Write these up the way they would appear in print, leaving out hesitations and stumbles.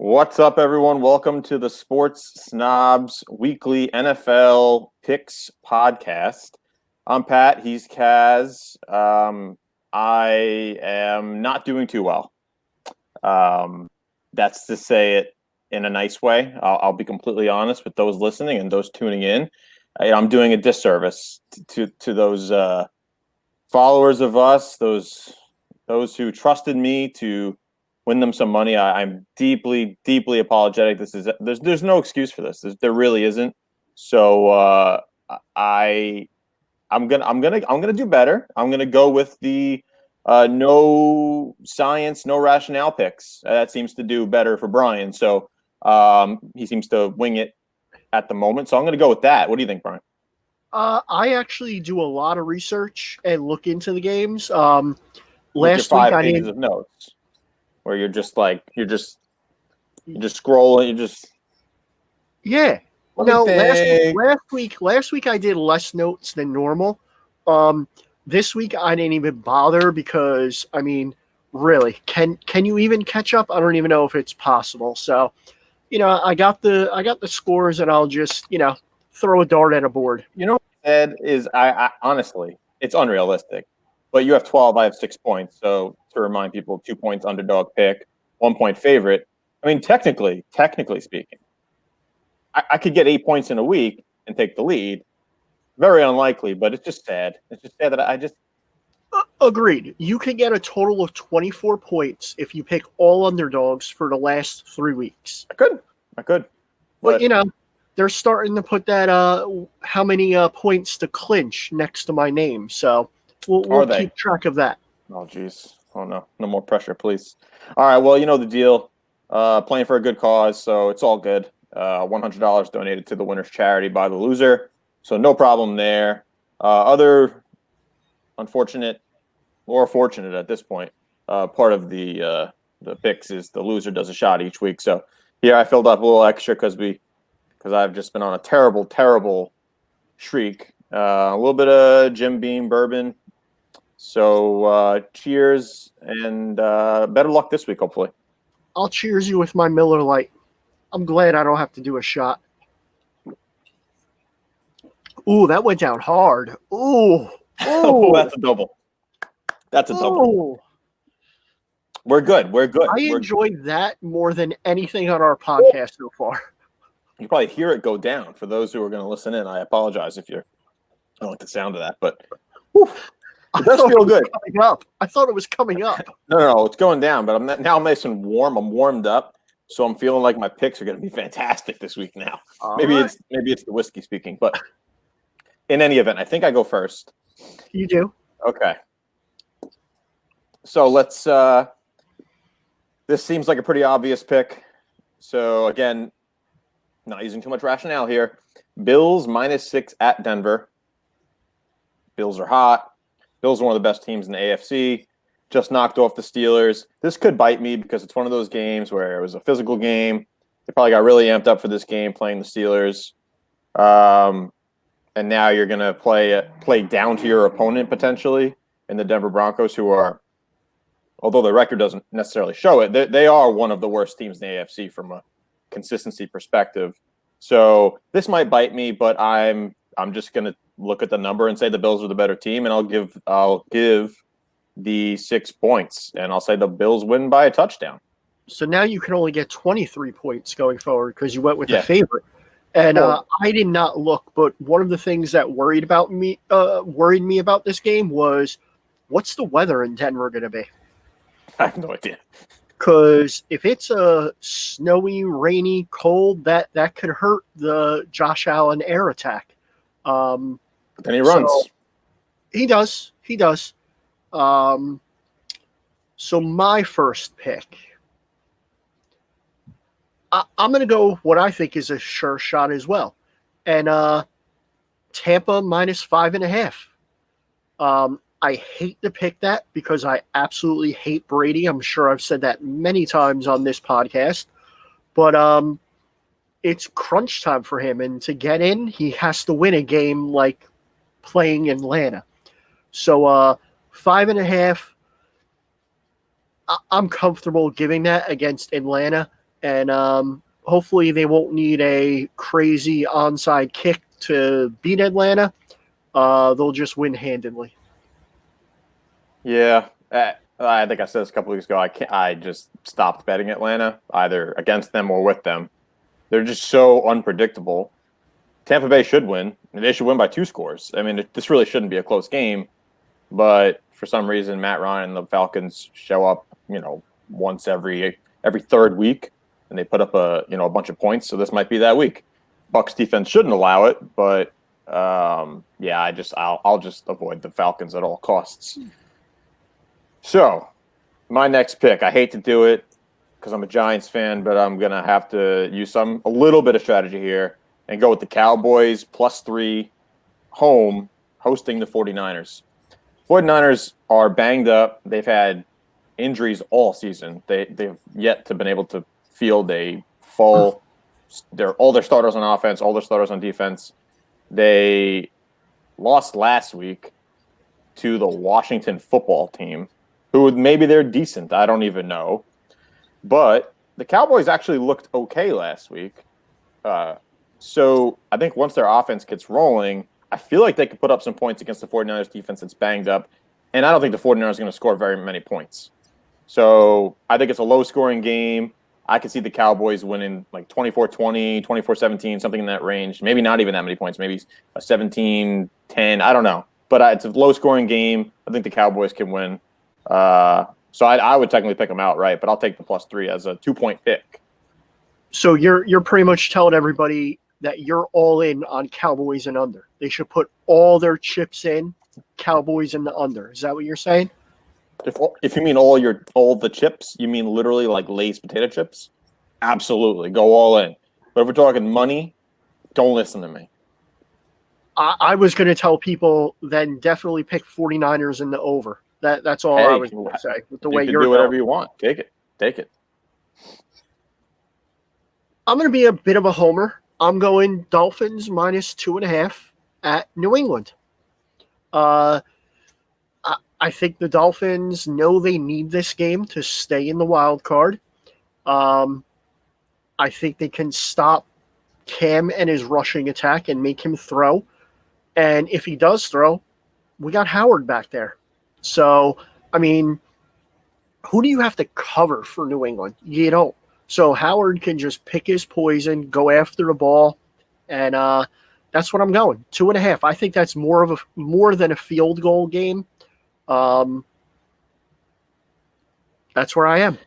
What's up, everyone? Welcome to the Sports Snobs Weekly NFL Picks Podcast. I'm Pat. He's Kaz. I am not doing too well. That's to say it in a nice way. I'll be completely honest with those listening and those tuning in. I'm doing a disservice to those followers of us, those who trusted me to win them some money. I'm deeply, deeply apologetic. There's no excuse for this. There really isn't. So I'm gonna do better. I'm gonna go with the no science, no rationale picks. That seems to do better for Brian. So he seems to wing it at the moment. So I'm gonna go with that. What do you think, Brian? I actually do a lot of research and look into the games. With your Last five week pages of notes, where you're just scrolling, yeah. No, last week I did less notes than normal. This week I didn't even bother because really, can you even catch up? I don't even know if it's possible. So, I got the scores, and I'll just throw a dart at a board. You know what I said is I honestly, it's unrealistic. But you have 12, I have 6 points. So to remind people, 2 points underdog pick, 1 point favorite. I mean, technically speaking, I could get 8 points in a week and take the lead. Very unlikely, but it's just sad. It's just sad that I just Agreed. You can get a total of 24 points if you pick all underdogs for the last 3 weeks. I could. But they're starting to put that how many points to clinch next to my name. So we'll keep track of that. Oh, geez. Oh, no. No more pressure, please. All right. Well, you know the deal. Playing for a good cause, so it's all good. $100 donated to the winner's charity by the loser. So no problem there. Other unfortunate or fortunate at this point, part of the picks is the loser does a shot each week. So here I filled up a little extra because I've just been on a terrible streak. A little bit of Jim Beam bourbon. So cheers and better luck this week, hopefully. I'll cheers you with my Miller Lite. I'm glad I don't have to do a shot. Ooh, that went down hard. Ooh. Oh, that's a double. Double. We're good. I enjoyed that more than anything on our podcast so far. You probably hear it go down. For those who are going to listen in, I apologize if I don't like the sound of that, but it does feel good. I thought it was coming up. No, it's going down, but I'm nice and warm. I'm warmed up, so I'm feeling like my picks are going to be fantastic this week now. Maybe it's the whiskey speaking, but in any event, I think I go first. You do. Okay. So let's. This seems like a pretty obvious pick. So again, not using too much rationale here. Bills -6 at Denver. Bills are hot. Bills are one of the best teams in the AFC. Just knocked off the Steelers. This could bite me because it's one of those games where it was a physical game. They probably got really amped up for this game playing the Steelers. And now you're going to play down to your opponent potentially in the Denver Broncos, who are, although the record doesn't necessarily show it, they are one of the worst teams in the AFC from a consistency perspective. So this might bite me, but I'm just going to look at the number and say the Bills are the better team, and I'll give the 6 points, and I'll say the Bills win by a touchdown. So now you can only get 23 points going forward because you went with the favorite. And I did not look, but one of the things that worried me about this game was, what's the weather in Denver going to be? I have no idea. Because if it's a snowy, rainy, cold, that could hurt the Josh Allen air attack. But then he runs. So he does. So my first pick, I'm going to go what I think is a sure shot as well. And Tampa -5.5. I hate to pick that because I absolutely hate Brady. I'm sure I've said that many times on this podcast. But it's crunch time for him. And to get in, he has to win a game like playing Atlanta. So 5.5, I'm comfortable giving that against Atlanta. and hopefully they won't need a crazy onside kick to beat Atlanta. They'll just win handedly. Yeah, I think I said this a couple weeks ago. I just stopped betting Atlanta either against them or with them. They're just so unpredictable. Tampa Bay should win. They should win by 2 scores. I mean, this really shouldn't be a close game, but for some reason, Matt Ryan and the Falcons show up, once every third week, and they put up a bunch of points. So this might be that week. Bucks defense shouldn't allow it, but yeah, I'll just avoid the Falcons at all costs. So my next pick, I hate to do it because I'm a Giants fan, but I'm gonna have to use a little bit of strategy here and go with the Cowboys +3 home hosting the 49ers. 49ers are banged up. They've had injuries all season. They've yet to been able to field a full all their starters on offense, all their starters on defense. They lost last week to the Washington football team, who maybe they're decent. I don't even know. But the Cowboys actually looked okay last week. So I think once their offense gets rolling, I feel like they could put up some points against the 49ers defense that's banged up. And I don't think the 49ers are going to score very many points. So I think it's a low-scoring game. I could see the Cowboys winning like 24-20, 24-17, something in that range. Maybe not even that many points. Maybe a 17-10. I don't know. But it's a low-scoring game. I think the Cowboys can win. So I would technically pick them outright, but I'll take the +3 as a 2-point pick. So you're pretty much telling everybody that you're all in on Cowboys and under. They should put all their chips in Cowboys and the under. Is that what you're saying? If you mean all the chips, you mean literally like Lay's potato chips? Absolutely, go all in. But if we're talking money, don't listen to me. I was going to tell people then definitely pick 49ers in the over. That's all I was going to say. With the way you're do whatever you want. Take it. I'm going to be a bit of a homer. I'm going Dolphins -2.5 at New England. I think the Dolphins know they need this game to stay in the wild card. I think they can stop Cam and his rushing attack and make him throw. And if he does throw, we got Howard back there. So, I mean, who do you have to cover for New England? You don't. So Howard can just pick his poison, go after the ball, and that's what I'm going. 2.5. I think that's more than a field goal game. That's where I am.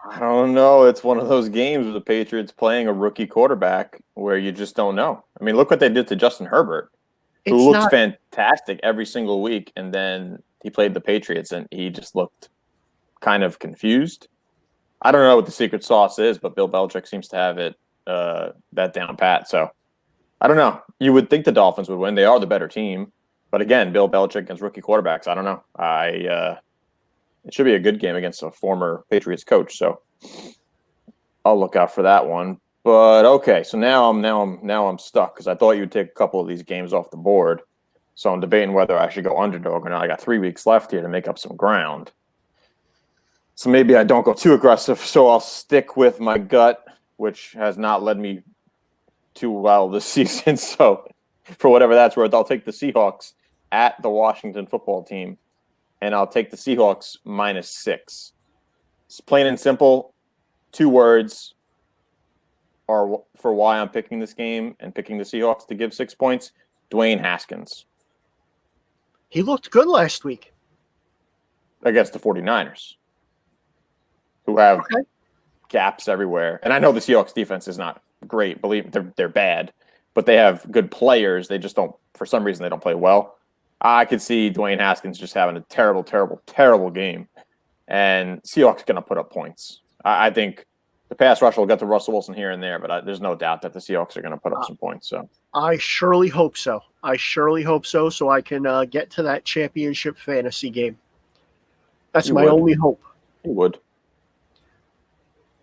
I don't know. It's one of those games with the Patriots playing a rookie quarterback where you just don't know. I mean, look what they did to Justin Herbert, who looks fantastic every single week, and then he played the Patriots and he just looked kind of confused. I don't know what the secret sauce is, but Bill Belichick seems to have it that down pat. So I don't know. You would think the Dolphins would win. They are the better team. But again, Bill Belichick against rookie quarterbacks, I don't know. It should be a good game against a former Patriots coach. So I'll look out for that one. But okay, so now I'm stuck because I thought you'd take a couple of these games off the board. So I'm debating whether I should go underdog or not. I got 3 weeks left here to make up some ground. So maybe I don't go too aggressive. So I'll stick with my gut, which has not led me too well this season. So for whatever that's worth, I'll take the Seahawks at the Washington football team, and I'll take the Seahawks -6. It's plain and simple. 2 words are for why I'm picking this game and picking the Seahawks to give 6 points. Dwayne Haskins. He looked good last week against the 49ers, who have gaps everywhere. And I know the Seahawks defense is not great. Believe they're bad, but they have good players. They just don't, for some reason, they don't play well. I could see Dwayne Haskins just having a terrible, terrible, terrible game. And Seahawks going to put up points. I think the pass rush will get to Russell Wilson here and there, but there's no doubt that the Seahawks are going to put up some points. So I surely hope so. So I can get to that championship fantasy game. That's my only hope. You would.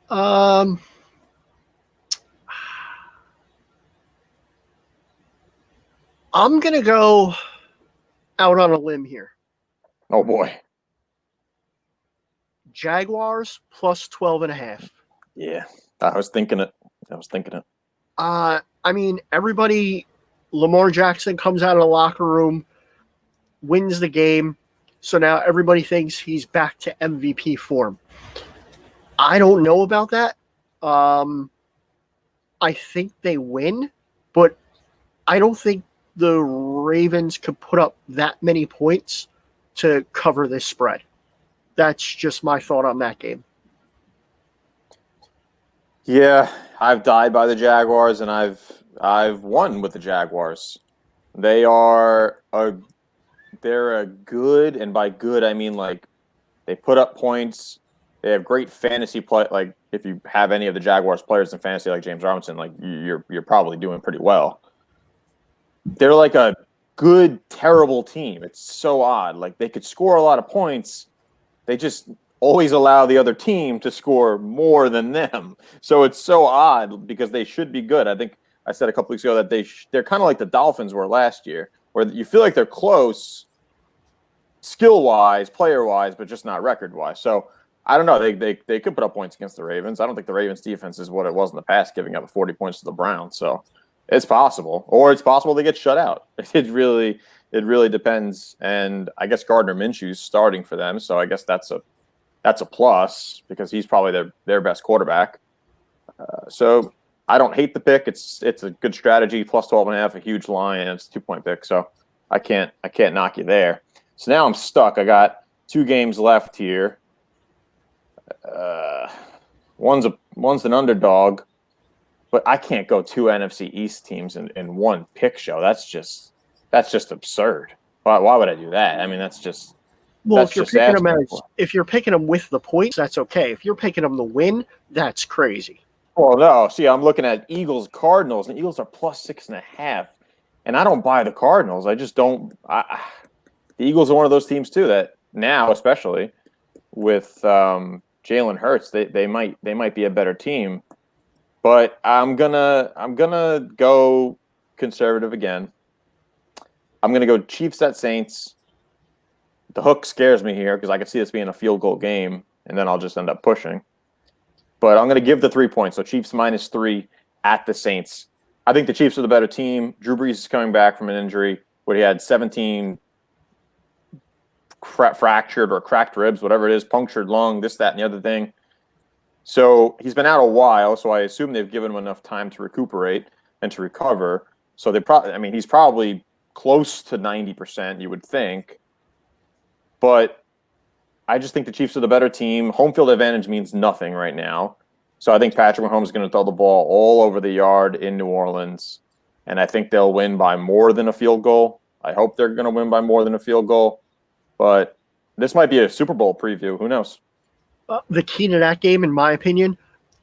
I'm going to go out on a limb here. Oh, boy. Jaguars +12.5. Yeah. I was thinking it. I mean, everybody, Lamar Jackson comes out of the locker room, wins the game, so now everybody thinks he's back to MVP form. I don't know about that. I think they win, but I don't think the Ravens could put up that many points to cover this spread. That's just my thought on that game. Yeah, I've died by the Jaguars, and I've won with the Jaguars. They're a good, and by good I mean like they put up points. They have great fantasy play. Like if you have any of the Jaguars players in fantasy, like James Robinson, like you're probably doing pretty well. They're like a good, terrible team. It's so odd. Like they could score a lot of points. They just always allow the other team to score more than them. So it's so odd because they should be good. I think I said a couple weeks ago that they're kind of like the Dolphins were last year, where you feel like they're close skill-wise, player-wise, but just not record-wise. So I don't know. They could put up points against the Ravens. I don't think the Ravens defense is what it was in the past, giving up 40 points to the Browns. So it's possible. Or it's possible they get shut out. It really depends. And I guess Gardner Minshew's starting for them, so I guess that's a plus because he's probably their best quarterback. So I don't hate the pick. It's a good strategy. Plus 12.5, a huge line, and it's a 2-point pick. So I can't knock you there. So now I'm stuck. I got 2 games left here. One's an underdog, but I can't go 2 NFC East teams in one pick show. That's just absurd. Why would I do that? I mean, that's just. Well, if you're picking them with the points, that's okay. If you're picking them to win, that's crazy. Well, no. See, I'm looking at Eagles Cardinals, and the Eagles are plus 6.5, and I don't buy the Cardinals. I just don't. The Eagles are one of those teams too that now, especially with Jalen Hurts, they might be a better team. But I'm gonna go conservative again. I'm gonna go Chiefs at Saints. The hook scares me here because I can see this being a field goal game, and then I'll just end up pushing. But I'm gonna give the 3 points. So Chiefs -3 at the Saints. I think the Chiefs are the better team. Drew Brees is coming back from an injury where he had 17 fractured or cracked ribs, whatever it is, punctured lung, this, that, and the other thing. So he's been out a while, so I assume they've given him enough time to recuperate and to recover. So he's probably close to 90%, you would think. But I just think the Chiefs are the better team. Home field advantage means nothing right now. So I think Patrick Mahomes is going to throw the ball all over the yard in New Orleans. And I think they'll win by more than a field goal. I hope they're going to win by more than a field goal. But this might be a Super Bowl preview. Who knows? The key to that game, in my opinion,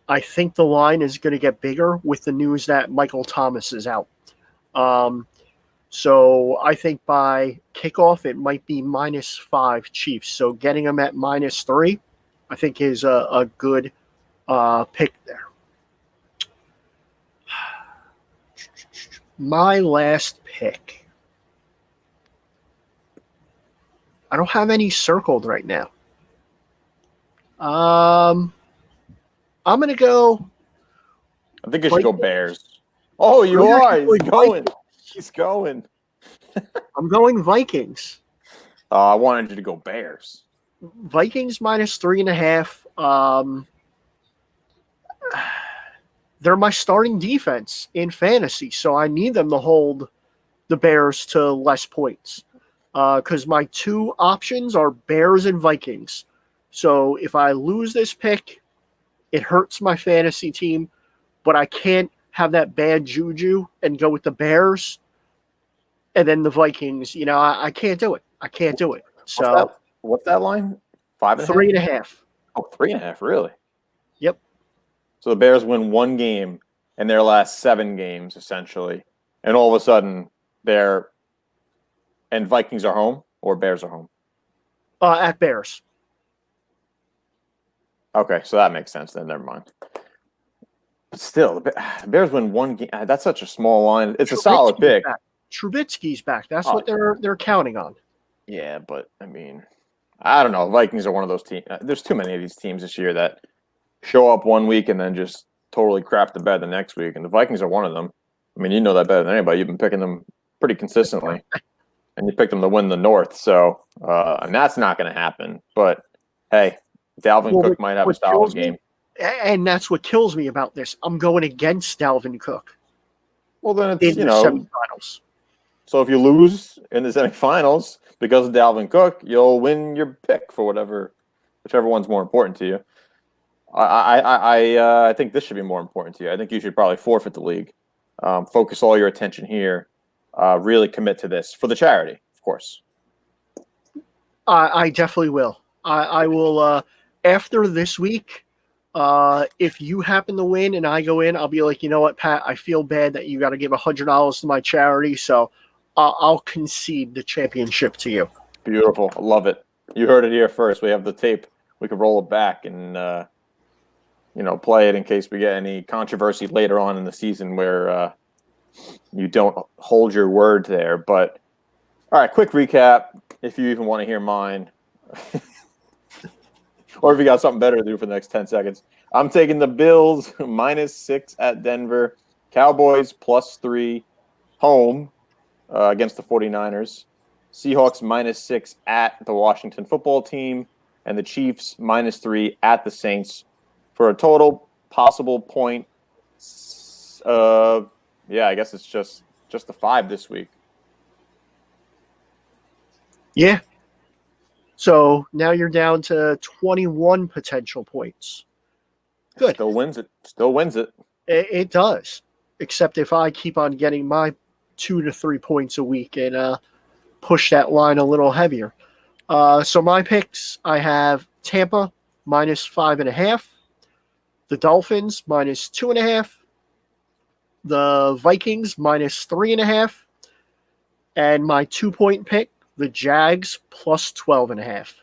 I think the line is going to get bigger with the news that Michael Thomas is out. So I think by kickoff, it might be -5 Chiefs. So getting them at -3, I think is a good pick there. My last pick. I don't have any circled right now. I'm going to go. I think you should go Bears. Oh, you are. He's going. I'm going Vikings. I wanted you to go Bears. Vikings -3.5. They're my starting defense in fantasy, so I need them to hold the Bears to less points. Because my 2 options are Bears and Vikings. So if I lose this pick, it hurts my fantasy team, but I can't have that bad juju and go with the Bears and then the Vikings. I can't do it. So what's that line? 5.5? 3.5. Oh, 3.5, really? Yep. So the Bears win 1 game in their last 7 games, essentially. And all of a sudden and Vikings are home or Bears are home? At Bears. Okay, so that makes sense then. Never mind. But still, the Bears win 1 game. That's such a small line. It's a solid pick. Trubisky's back. That's what they're counting on. Yeah, but I mean, I don't know. Vikings are one of those teams. There's too many of these teams this year that show up 1 week and then just totally crap the bed the next week, and the Vikings are one of them. I mean, you know that better than anybody. You've been picking them pretty consistently, and you picked them to win the North. So, and that's not going to happen. But hey, Dalvin Cook might have a solid game. And that's what kills me about this. I'm going against Dalvin Cook. Well, then it's, semifinals. So if you lose in the semifinals because of Dalvin Cook, you'll win your pick for whichever one's more important to you. I think this should be more important to you. I think you should probably forfeit the league. Focus all your attention here. Really commit to this for the charity, of course. I definitely will. I will. After this week, if you happen to win and I go in, I'll be like, you know what, Pat? I feel bad that you got to give $100 to my charity, so I'll concede the championship to you. Beautiful. I love it. You heard it here first. We have the tape. We can roll it back and play it in case we get any controversy later on in the season where you don't hold your word there. But all right, quick recap, if you even want to hear mine. Or if you got something better to do for the next 10 seconds. I'm taking the Bills -6 at Denver. Cowboys +3 home against the 49ers. Seahawks -6 at the Washington football team. And the Chiefs -3 at the Saints for a total possible point of, I guess it's just a 5 this week. Yeah. So now you're down to 21 potential points. Good. Still wins it. It does. Except if I keep on getting my 2 to 3 points a week and push that line a little heavier. So my picks, I have Tampa -5.5, the Dolphins -2.5, the Vikings -3.5, and my 2-point pick, the Jags +12.5.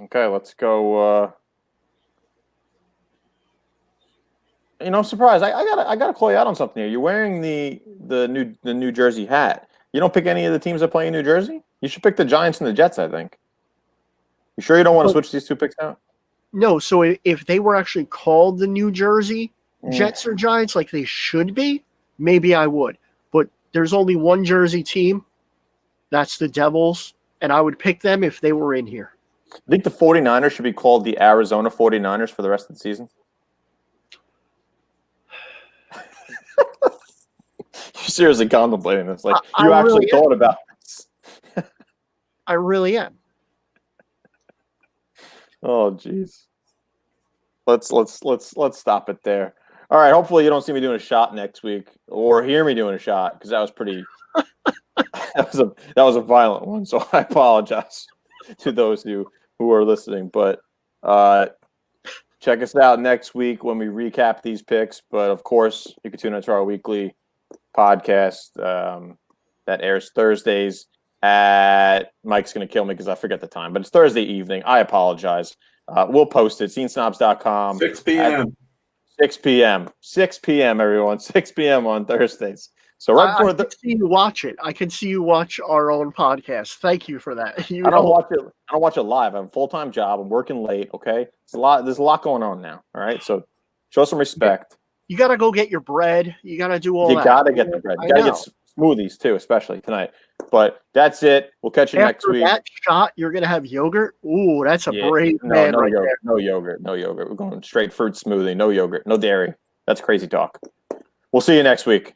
Okay, let's go. I'm surprised. I gotta call you out on something here. You're wearing the New Jersey hat. You don't pick any of the teams that play in New Jersey? You should pick the Giants and the Jets, I think. You sure you don't want to switch these two picks out? No, so if they were actually called the New Jersey Jets or Giants like they should be, maybe I would. But there's only one Jersey team. That's the Devils, and I would pick them if they were in here. I think the 49ers should be called the Arizona 49ers for the rest of the season. You're seriously contemplating this. Like, you actually thought about this. I really am. Oh, jeez. Let's stop it there. All right. Hopefully, you don't see me doing a shot next week or hear me doing a shot because that was pretty. that was a violent one. So I apologize to those who are listening. But check us out next week when we recap these picks. But of course, you can tune into our weekly podcast that airs Thursdays at Mike's going to kill me because I forget the time, but it's Thursday evening. I apologize. We'll post it. SeenSnobs.com. 6 p.m. 6 p.m. 6 p.m. everyone. 6 p.m. on Thursdays. So right before I can see you watch it. I can see you watch our own podcast. Thank you for that. I don't watch it live. I have a full-time job. I'm working late. Okay, there's a lot going on now. All right, so show some respect. You got to go get your bread. You got to do all that. You got to get the bread. You got to get smoothies too, especially tonight. But that's it. We'll catch you next week. After that shot, you're going to have yogurt? Ooh, that's a brave man right there. No yogurt. We're going straight fruit smoothie. No yogurt. No dairy. That's crazy talk. We'll see you next week.